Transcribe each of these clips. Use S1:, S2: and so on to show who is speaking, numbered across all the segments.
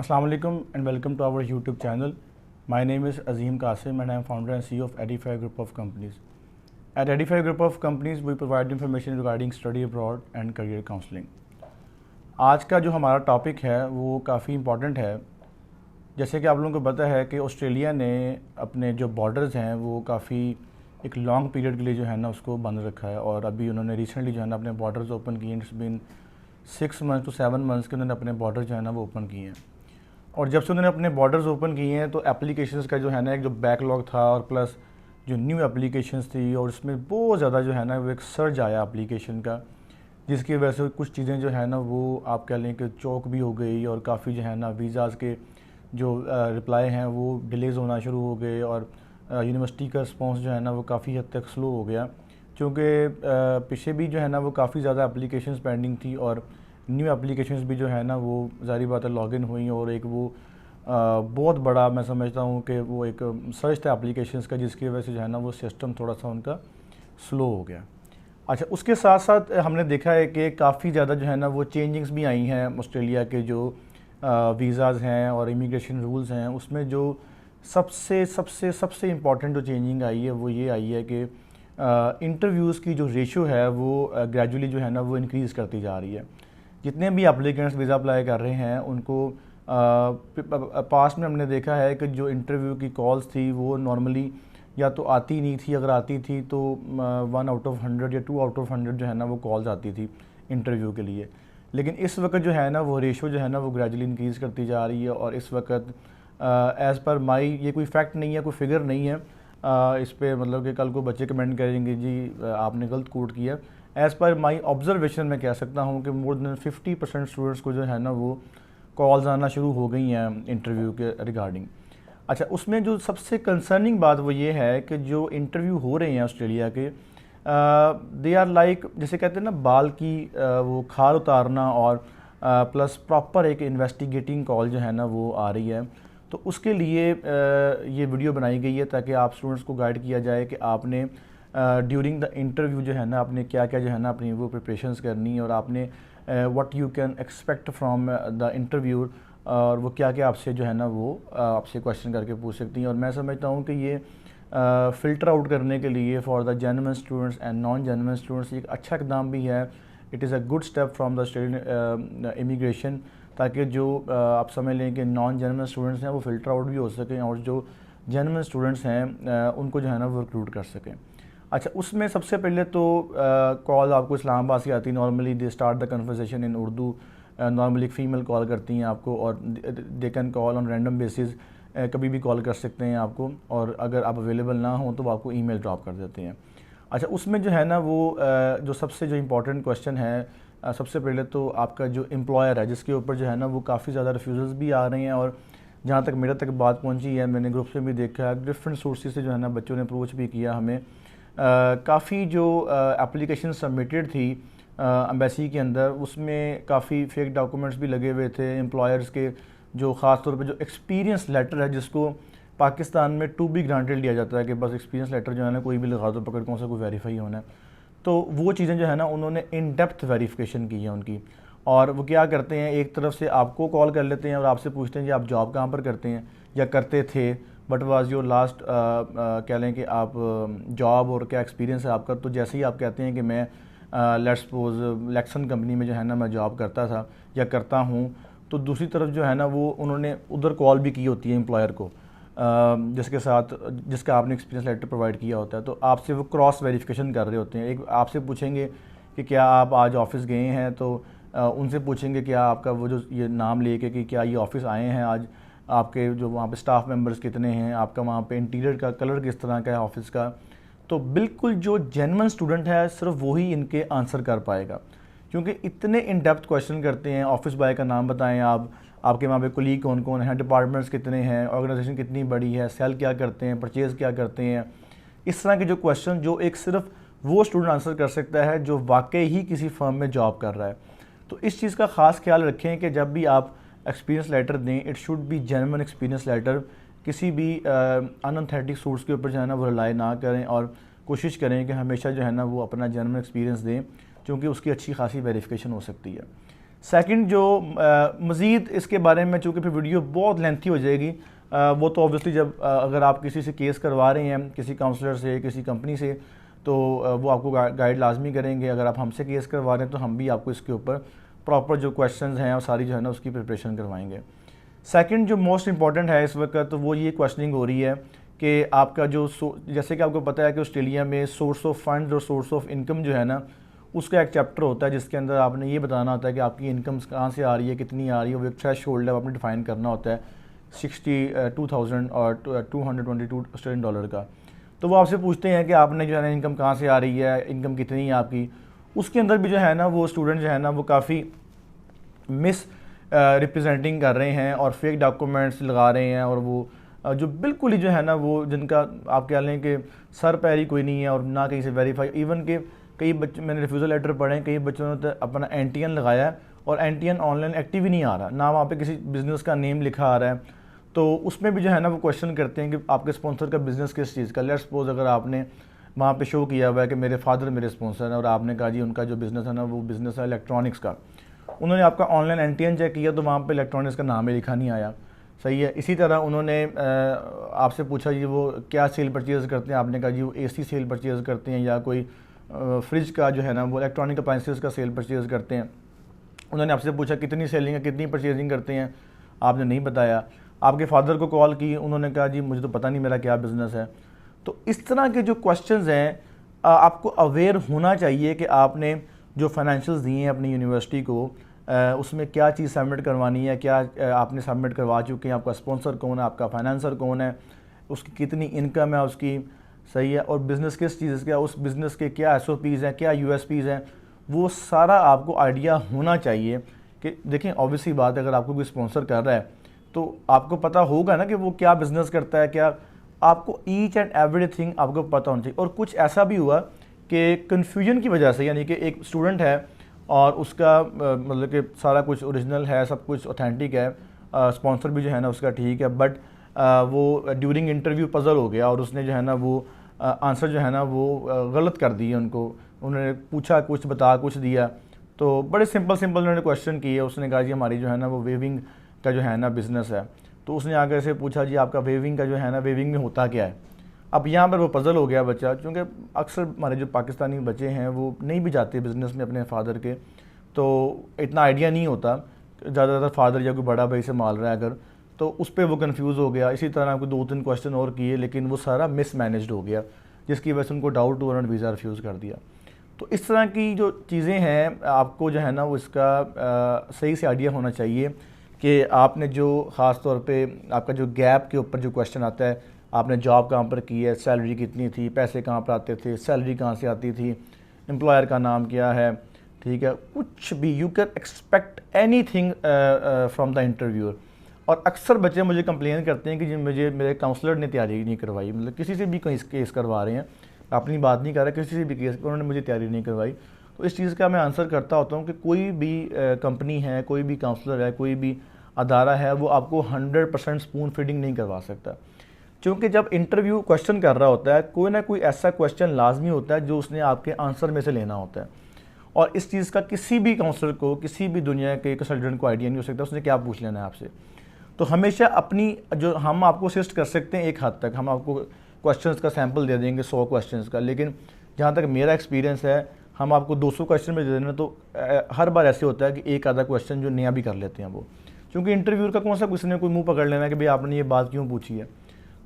S1: Assalamu alaikum and welcome to our YouTube channel. My name is Azim Qasim and I am founder and CEO of Edify Group of Companies. At Edify Group of Companies, we provide information regarding study abroad and career counseling. आज का जो हमारा topic है वो काफ़ी important है। जैसे कि आप लोगों को पता है कि ऑस्ट्रेलिया ने अपने जो बॉर्डर्स हैं वो काफ़ी एक लॉन्ग पीरियड के लिए जो है ना उसको बंद रखा है, और अभी उन्होंने रिसेंटली जो है ना अपने बॉर्डर्स ओपन किए। It's been 6 months to 7 months के उन्होंने अपने बॉर्डर जो है ना वो ओपन किए हैं। और जब से उन्होंने अपने बॉर्डर्स ओपन किए हैं तो एप्लीकेशंस का जो है ना एक जो बैकलॉग था और प्लस जो न्यू एप्लीकेशंस थी, और इसमें बहुत ज़्यादा जो है ना वो एक सर्ज आया एप्लीकेशन का, जिसकी वजह से कुछ चीज़ें जो है ना वो आप कह लें कि चौक भी हो गई, और काफ़ी जो है ना वीज़ाज़ के जो रिप्लाई हैं वो डिलेज़ होना शुरू हो गए, और यूनिवर्सिटी का रिस्पॉन्स जो है ना वो काफ़ी हद तक स्लो हो गया, क्योंकि पीछे भी जो है ना वो काफ़ी ज़्यादा एप्लीकेशंस पेंडिंग थी, और न्यू एप्लीकेशंस भी जो है ना वो ज़ाहिर बात है लॉगिन हुई, और एक वो बहुत बड़ा मैं समझता हूँ कि वो एक सर्च था एप्लीकेशंस का, जिसकी वजह से जो है ना वो सिस्टम थोड़ा सा उनका स्लो हो गया। अच्छा, उसके साथ साथ हमने देखा है कि काफ़ी ज़्यादा जो है ना वो चेंजिंग्स भी आई हैं ऑस्ट्रेलिया के जो वीज़ाज़ हैं और इमिग्रेशन रूल्स हैं। उसमें जो सबसे सबसे सबसे इम्पॉर्टेंट जो चेंजिंग आई है वो ये आई है कि इंटरव्यूज़ की जो रेशो है वो ग्रेजुअली जो है ना वो इंक्रीज़ करती जा रही है। जितने भी एप्लीकेंट्स वीज़ा अप्लाई कर रहे हैं उनको पास्ट में हमने देखा है कि जो इंटरव्यू की कॉल्स थी वो नॉर्मली या तो आती नहीं थी, अगर आती थी तो 1 आउट ऑफ 100 या 2 आउट ऑफ 100 जो है ना वो कॉल्स आती थी इंटरव्यू के लिए। लेकिन इस वक्त जो है ना वो रेशो जो है ना वो ग्रेजुअली इंक्रीज़ करती जा रही है, और इस वक्त एज़ पर माई ये कोई फैक्ट नहीं है, कोई फिगर नहीं है इस पर, मतलब कि कल को बच्चे कमेंट करेंगे जी आपने गलत कोट किया। एज़ पर माई ऑब्जर्वेशन मैं कह सकता हूँ कि मोर देन 50% स्टूडेंट्स को जो है ना वो कॉल्स आना शुरू हो गई हैं इंटरव्यू के रिगार्डिंग। अच्छा, उसमें जो सबसे कंसर्निंग बात वो ये है कि जो इंटरव्यू हो रहे हैं ऑस्ट्रेलिया के, दे आर लाइक जैसे कहते हैं ना बाल की वो खाल उतारना, और प्लस प्रॉपर एक इन्वेस्टिगेटिंग कॉल जो है ना वो आ रही है। तो उसके लिए ये वीडियो बनाई गई है ताकि आप स्टूडेंट्स को गाइड किया जाए कि आपने ड्यूरिंग द इंटरव्यू जो है ना आपने क्या क्या जो है ना अपनी वो प्रिपरेशंस करनी है, और आपने what you can expect from the interview, और वो क्या क्या आपसे जो है ना वो आपसे क्वेश्चन करके पूछ सकती हैं। और मैं समझता हूँ कि ये फ़िल्टर आउट करने के लिए for the genuine students and non genuine students एक अच्छा इकदाम भी है। It is a good step from the Australian immigration, ताकि जो आप समझ लें कि नॉन जेन्युइन स्टूडेंट्स हैं वो फ़िल्टर आउट भी हो सकें, और जो जेन्युइन स्टूडेंट्स हैं उनको जो है ना वो रिक्रूट कर सकें। अच्छा, उसमें सबसे पहले तो कॉल आपको इस्लामाबाद से आती है। Normally they start the conversation in Urdu. Normally female call करती हैं आपको, और they can call on random basis, कभी भी कॉल कर सकते हैं आपको, और अगर आप अवेलेबल ना हो तो वो आपको ईमेल ड्रॉप कर देते हैं। अच्छा, उसमें जो है ना वो जो सबसे जो इम्पोर्टेंट क्वेश्चन है, सबसे पहले तो आपका जो एम्प्लॉयर है जिसके ऊपर जो है ना वो काफ़ी ज़्यादा रिफ्यूज़ल्स भी आ रहे हैं, और जहाँ तक मेरे तक बात पहुँची है, मैंने ग्रुप से भी देखा है, डिफरेंट सोर्सेज से जो है ना बच्चों ने अप्रोच भी किया हमें। काफ़ी जो एप्लीकेशन सबमिटेड थी एम्बेसी के अंदर, उसमें काफ़ी फेक डॉक्यूमेंट्स भी लगे हुए थे एम्प्लॉयर्स के, जो ख़ास तौर पे जो एक्सपीरियंस लेटर है जिसको पाकिस्तान में टू बी ग्रांटेड लिया जाता है कि बस एक्सपीरियंस लेटर जो है ना कोई भी लगा दो पकड़ कौन सा कोई वेरीफाई होना है। तो वो चीज़ें जो है ना उन्होंने इन डेप्थ वेरिफिकेशन की है उनकी, और वो क्या करते हैं एक तरफ से आपको कॉल कर लेते हैं और आपसे पूछते हैं कि आप जॉब कहाँ पर करते हैं या करते थे, बट वाज योर लास्ट कह लें कि आप जॉब और क्या एक्सपीरियंस है आपका। तो जैसे ही आप कहते हैं कि मैं लेट्स सपोज लेक्सन कंपनी में जो है ना मैं जॉब करता था या करता हूँ, तो दूसरी तरफ जो है ना वो उन्होंने उधर कॉल भी की होती है एम्प्लॉयर को, जिसके साथ जिसका आपने एक्सपीरियंस लेटर प्रोवाइड किया होता है। तो आपसे वो क्रॉस वेरिफिकेशन कर रहे होते हैं। एक आपसे पूछेंगे कि क्या आप आज ऑफिस गए हैं, तो उनसे पूछेंगे क्या आपका वो जो ये नाम लेके कि क्या ये ऑफिस आए हैं आज, आपके जो वहाँ पे स्टाफ मेंबर्स कितने हैं, आपका वहाँ पे इंटीरियर का कलर किस तरह का है ऑफिस का। तो बिल्कुल जो जेन्युइन स्टूडेंट है सिर्फ वही इनके आंसर कर पाएगा, क्योंकि इतने इन डेप्थ क्वेश्चन करते हैं। ऑफिस बॉय का नाम बताएं आप, आपके वहाँ पे कुलीग कौन कौन है, डिपार्टमेंट्स कितने हैं, ऑर्गेनाइजेशन कितनी बड़ी है, सेल क्या करते हैं, परचेज़ क्या करते हैं। इस तरह के जो क्वेश्चन जो एक सिर्फ वो स्टूडेंट आंसर कर सकता है जो वाकई ही किसी फर्म में जॉब कर रहा है। तो इस चीज़ का ख़ास ख्याल रखें कि जब भी आप एक्सपीरियंस लेटर दें, it should be genuine experience letter. किसी भी अनऑथेंटिक सोर्स के ऊपर जो है ना वो रिलाई ना करें, और कोशिश करें कि हमेशा जो है ना वो अपना जेन्युइन एक्सपीरियंस दें, क्योंकि उसकी अच्छी खासी वेरिफिकेशन हो सकती है। सेकंड जो मज़ीद इसके बारे में, चूँकि फिर वीडियो बहुत लेंथी हो जाएगी, वो तो ऑब्वियसली जब अगर आप किसी से केस करवा रहे हैं, किसी काउंसलर से, किसी कंपनी से, तो वो आपको गाइड लाजमी करेंगे। अगर आप हमसे केस करवा रहे हैं तो हम भी आपको इसके ऊपर प्रॉपर जो क्वेश्चंस हैं और सारी जो है ना उसकी प्रिपरेशन करवाएंगे। सेकंड जो मोस्ट इंपॉर्टेंट है इस वक्त, तो वो ये क्वेश्चनिंग हो रही है कि आपका जो जैसे कि आपको पता है कि ऑस्ट्रेलिया में सोर्स ऑफ फंड्स और सोर्स ऑफ इनकम जो है ना, उसका एक चैप्टर होता है जिसके अंदर आपने ये बताना होता है कि आपकी इनकम कहाँ से आ रही है, कितनी आ रही है। वो एक थ्रेश होल्ड है, आपने डिफाइन करना होता है 62,000 और 222 ऑस्ट्रेलियन डॉलर का। तो वो आपसे पूछते हैं कि आपने जो है ना इनकम कहाँ से आ रही है, इनकम कितनी है आपकी। उसके अंदर भी जो है ना वो स्टूडेंट जो है ना वो काफ़ी मिस रिप्रेजेंटिंग कर रहे हैं और फेक डॉक्यूमेंट्स लगा रहे हैं, और वो जो बिल्कुल ही जो है ना वो जिनका आप कह लें कि सर पैर ही कोई नहीं है और ना कहीं से वेरीफाई। इवन के कई बच्चे, मैंने रिफ्यूज़ल लेटर पढ़े हैं, कई बच्चों ने तो अपना एनटीएन लगाया है और एनटीएन ऑनलाइन एक्टिव ही नहीं आ रहा, ना वहाँ पे किसी बिज़नेस का नेम लिखा आ रहा है। तो उसमें भी जो है ना वो क्वेश्चन करते हैं कि आपके स्पॉन्सर का बिज़नेस किस चीज़ का। लेट्स सपोज अगर आपने वहाँ पे शो किया हुआ है कि मेरे फादर मेरे स्पॉन्सर हैं और आपने कहा जी उनका जो बिज़नेस है ना वो बिज़नेस है इलेक्ट्रॉनिक्स का, उन्होंने आपका ऑनलाइन एनटीएन चेक किया तो वहाँ पे इलेक्ट्रॉनिक्स का नाम ही लिखा नहीं आया। सही है। इसी तरह उन्होंने आपसे पूछा जी वो क्या सेल परचेज़ करते हैं, आपने कहा जी वो एसी सेल परचेज़ करते हैं या कोई फ्रिज का जो है ना वो इलेक्ट्रॉनिक अप्लाइंसेस का सेल परचेज़ करते हैं। उन्होंने आपसे पूछा कितनी सेलिंग है, कितनी परचेजिंग करते हैं, आपने नहीं बताया। आपके फादर को कॉल की, उन्होंने कहा जी मुझे तो पता नहीं मेरा क्या बिज़नेस है। तो इस तरह के जो क्वेश्चंस हैं आपको अवेयर होना चाहिए कि आपने जो फाइनेंशियल्स दिए हैं अपनी यूनिवर्सिटी को, उसमें क्या चीज़ सबमिट करवानी है, क्या आपने सबमिट करवा चुके हैं, आपका स्पॉन्सर कौन है, आपका फाइनेंसर कौन है, उसकी कितनी इनकम है उसकी। सही है। और बिज़नेस किस चीज़ का, उस बिज़नेस के क्या SOPs हैं, क्या USPs हैं, वो सारा आपको आइडिया होना चाहिए। कि देखें ऑब्वियसली बात है, अगर आपको कोई स्पॉन्सर कर रहा है तो आपको पता होगा ना कि वो क्या बिज़नेस करता है, क्या आपको ईच एंड एवरीथिंग आपको पता होना चाहिए। और कुछ ऐसा भी हुआ कि कन्फ्यूजन की वजह से, यानी कि एक स्टूडेंट है और उसका मतलब कि सारा कुछ ओरिजिनल है, सब कुछ ऑथेंटिक है, स्पॉन्सर भी जो है ना उसका ठीक है, बट वो ड्यूरिंग इंटरव्यू पजल हो गया और उसने जो है ना वो आंसर जो है ना वो गलत कर दिए। उन्होंने पूछा कुछ, बता कुछ दिया। तो बड़े सिंपल उन्होंने क्वेश्चन किए। उसने कहा जी हमारी जो है ना वो वेविंग का जो है ना बिज़नेस है। तो उसने आकर से पूछा जी आपका वेविंग का जो है ना, वेविंग में होता क्या है। अब यहाँ पर वो पजल हो गया बच्चा, क्योंकि अक्सर हमारे जो पाकिस्तानी बच्चे हैं वो नहीं भी जाते बिज़नेस में अपने फादर के, तो इतना आइडिया नहीं होता। ज़्यादातर फादर या कोई बड़ा भाई से माल रहा है अगर, तो उस पर वो कंफ्यूज हो गया। इसी तरह आपको 2-3 क्वेश्चन और किए, लेकिन वो सारा मिसमैनेज्ड हो गया, जिसकी वजह से उनको doubt to warrant visa refuse कर दिया। तो इस तरह की जो चीज़ें हैं आपको जो है ना वो इसका सही से आइडिया होना चाहिए कि आपने जो ख़ास तौर पे आपका जो गैप के ऊपर जो क्वेश्चन आता है, आपने जॉब कहाँ पर की है, सैलरी कितनी थी, पैसे कहाँ पर आते थे, सैलरी कहाँ से आती थी, एम्प्लॉयर का नाम क्या है, ठीक है, कुछ भी you can expect anything from the interviewer. और अक्सर बच्चे मुझे कंप्लेन करते हैं कि जी मुझे मेरे काउंसलर ने तैयारी नहीं करवाई, मतलब किसी से भी कोई केस करवा रहे हैं, अपनी बात नहीं कर रहा, किसी से भी केस उन्होंने मुझे तैयारी नहीं करवाई। तो इस चीज़ का मैं आंसर करता होता हूँ कि कोई भी कंपनी है, कोई भी काउंसलर है, कोई भी अदारा है, वो आपको 100% स्पून फीडिंग नहीं करवा सकता। क्योंकि जब इंटरव्यू क्वेश्चन कर रहा होता है, कोई ना कोई ऐसा क्वेश्चन लाजमी होता है जो उसने आपके आंसर में से लेना होता है। और इस चीज़ का किसी भी काउंसलर को, किसी भी दुनिया के कंसल्टेंट को आइडिया नहीं हो सकता उसने क्या पूछ लेना है आपसे। तो हमेशा अपनी जो हम आपको असिस्ट कर सकते हैं एक हद तक, हम आपको क्वेश्चंस का सैंपल दे देंगे 100 क्वेश्चंस का, लेकिन जहाँ तक मेरा एक्सपीरियंस है हम आपको 200 क्वेश्चन में दे देना, तो हर बार ऐसे होता है कि एक आधा क्वेश्चन जो नया भी कर लेते हैं वो, क्योंकि इंटरव्यूअर का कौन सा किसी ने कोई मुँह पकड़ लेना कि भाई आपने ये बात क्यों पूछी है।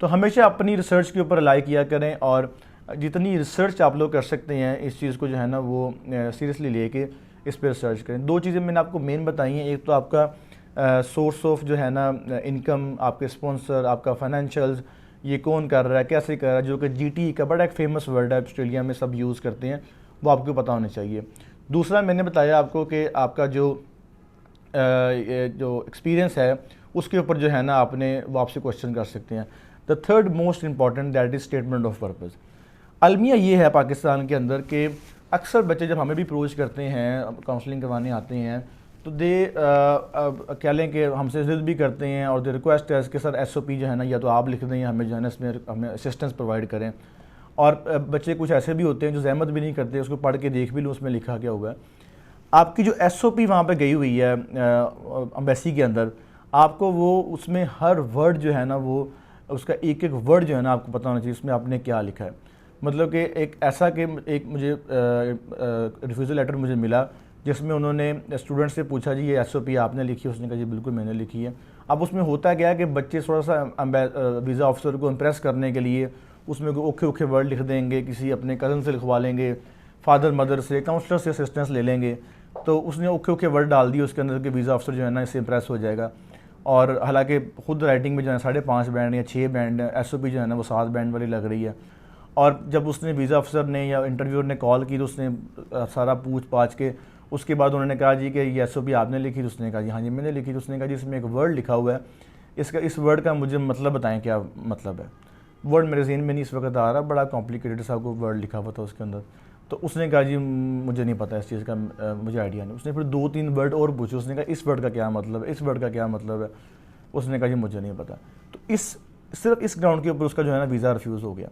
S1: तो हमेशा अपनी रिसर्च के ऊपर रिलाई किया करें और जितनी रिसर्च आप लोग कर सकते हैं इस चीज़ को जो है ना वो सीरियसली लेके इस पर रिसर्च करें। 2 चीज़ें मैंने आपको मेन बताई हैं, एक तो आपका सोर्स ऑफ जो है ना इनकम, आपके स्पॉन्सर, आपका फाइनेंशियल्स, ये कौन कर रहा है, कैसे कर रहा है, जो कि GTE का बड़ा एक फेमस वर्ड है, ऑस्ट्रेलिया में सब यूज़ करते हैं, वो आपको पता होना चाहिए। दूसरा मैंने बताया आपको कि आपका जो एक्सपीरियंस है उसके ऊपर जो है ना आपने वो आपसे क्वेश्चन कर सकते हैं। The third most important that is statement of purpose. अलमिया ये है पाकिस्तान के अंदर कि अक्सर बच्चे जब हमें भी अप्रोच करते हैं, काउंसलिंग करवाने आते हैं, तो दे क्या लें कि हमसे ज़िद भी करते हैं और दे रिक्वेस्ट है कि सर SOP जो है ना या तो आप लिख दें या हमें जो है ना इसमें हमें असिस्टेंस प्रोवाइड करें। और बच्चे कुछ ऐसे भी होते हैं जो जहमत भी नहीं करते, उसको पढ़ के देख भी लूँ उसमें लिखा क्या हुआ है। आपकी जो SOP वहाँ पे गई हुई है एम्बेसी के अंदर, आपको वो उसमें हर वर्ड जो है ना वो उसका एक एक वर्ड जो है ना आपको पता होना चाहिए उसमें आपने क्या लिखा है। मतलब कि एक ऐसा कि एक मुझे रिफ्यूज़ल लेटर मुझे मिला जिसमें उन्होंने स्टूडेंट से पूछा जी ये SOP आपने लिखी है, उसने कहा जी बिल्कुल मैंने लिखी है। अब उसमें होता क्या है कि बच्चे थोड़ा सा वीज़ा ऑफिसर को इम्प्रेस करने के लिए उसमें कोई ओखे ओखे वर्ड लिख देंगे, किसी अपने कज़न से लिखवा लेंगे, फादर मदर से, काउंसलर से असिस्टेंस ले लेंगे, तो उसने ओखे ओखे वर्ड डाल दिए उसके अंदर कि वीज़ा ऑफिसर जो है ना इससे इम्प्रेस हो जाएगा। और हालांकि खुद राइटिंग में जो है 5.5 बैंड या 6 बैंड है, SOP जो है ना वो 7 बैंड वाली लग रही है। और जब उसने वीज़ा अफसर ने या इंटरव्यूअर ने कॉल की तो उसने सारा पूछ पाछ के उसके बाद उन्होंने कहा जी कि ये SOP आपने लिखी, तो उसने कहा जी हाँ जी मैंने लिखी। तो उसने कहा जी इसमें एक वर्ड लिखा हुआ है, इस वर्ड का मुझे मतलब बताएं क्या मतलब है। वर्ड मेरे ज़हन में नहीं इस वक्त आ रहा, बड़ा कॉम्प्लिकेटेड सा को वर्ड लिखा हुआ था उसके अंदर। तो उसने कहा जी मुझे नहीं पता इस चीज़ का, मुझे आइडिया नहीं। उसने फिर 2-3 वर्ड और पूछे, उसने कहा इस वर्ड का क्या मतलब है, इस वर्ड का क्या मतलब है। उसने कहा जी मुझे नहीं पता। तो सिर्फ इस ग्राउंड के ऊपर उसका जो है ना वीज़ा रिफ्यूज़ हो गया।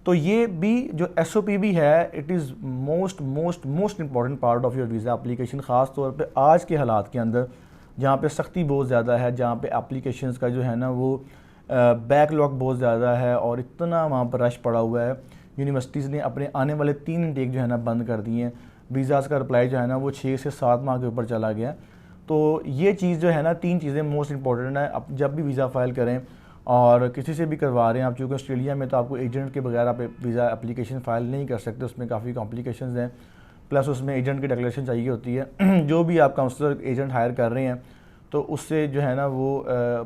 S1: तो ये भी जो SOP भी है, it is most important part of your visa application, ख़ास तौर पे आज के हालात के अंदर जहाँ पे सख्ती बहुत ज़्यादा है, जहाँ पे एप्लीकेशंस का जो है ना वो बैकलॉग बहुत ज़्यादा है और इतना वहाँ पर रश पड़ा हुआ है। यूनिवर्सिटीज़ ने अपने आने वाले 3 इंटेक जो है ना बंद कर दिए हैं। वीज़ाज़ का रिप्लाई जो है ना वो 6 से 7 माह के ऊपर चला गया। तो ये चीज़ जो है ना 3 चीज़ें मोस्ट इंपॉर्टेंट है। अब जब भी वीज़ा फ़ाइल करें और किसी से भी करवा रहे हैं आप, चूँकि ऑस्ट्रेलिया में तो आपको एजेंट के बगैर आप वीज़ा एप्लीकेशन फ़ाइल नहीं कर सकते, उसमें काफ़ी कॉम्प्लिकेशंस हैं, प्लस उसमें एजेंट की डिक्लेरेशन चाहिए होती है। जो भी आप काउंसलर एजेंट हायर कर रहे हैं तो उससे जो है ना वो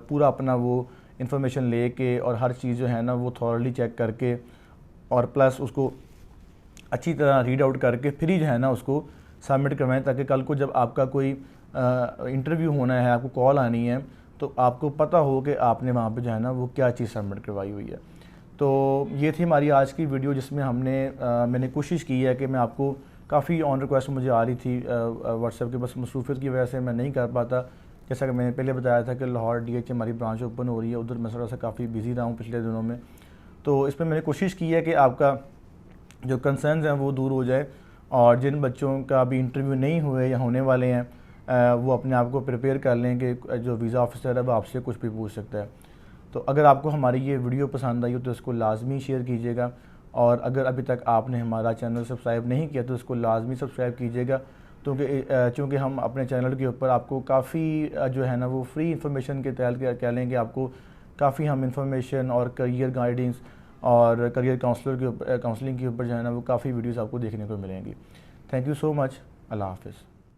S1: पूरा अपना वो इन्फॉर्मेशन ले के और हर चीज़ जो है ना वो थॉरली चेक करके और प्लस उसको अच्छी तरह रीड आउट करके फिर ही जो है ना उसको सबमिट करवाएं, ताकि कल को जब आपका कोई इंटरव्यू होना है, आपको कॉल आनी है, तो आपको पता हो कि आपने वहाँ पे जो है ना वो क्या चीज़ सबमिट करवाई हुई है। तो ये थी हमारी आज की वीडियो जिसमें मैंने कोशिश की है कि मैं आपको काफ़ी ऑन रिक्वेस्ट मुझे आ रही थी व्हाट्सएप के, बस मसरूफियत की वजह से मैं नहीं कर पाता। जैसा कि मैंने पहले बताया था कि लाहौर DH हमारी ब्रांच ओपन हो रही है, उधर मैं थोड़ा सा काफ़ी बिजी रहा हूँ पिछले दिनों में। तो इसमें मैंने कोशिश की है कि आपका जो कंसर्न्स हैं वो दूर हो जाए, और जिन बच्चों का अभी इंटरव्यू नहीं हुए या होने वाले हैं वो अपने आप को प्रिपेयर कर लें कि जो वीज़ा ऑफिसर है वो आपसे कुछ भी पूछ सकता है। तो अगर आपको हमारी ये वीडियो पसंद आई हो तो इसको लाजमी शेयर कीजिएगा, और अगर अभी तक आपने हमारा चैनल सब्सक्राइब नहीं किया तो इसको लाजमी सब्सक्राइब कीजिएगा, चूँकि हम अपने चैनल के ऊपर आपको काफ़ी जो है ना वो फ्री इंफॉर्मेशन के तहत कह लें कि आपको काफ़ी हम इंफॉर्मेशन और करियर गाइडेंस और करियर काउंसलिंग के ऊपर जो है ना वो काफ़ी वीडियोस आपको देखने को मिलेंगी। Thank you so much. Allah हाफ़िज़।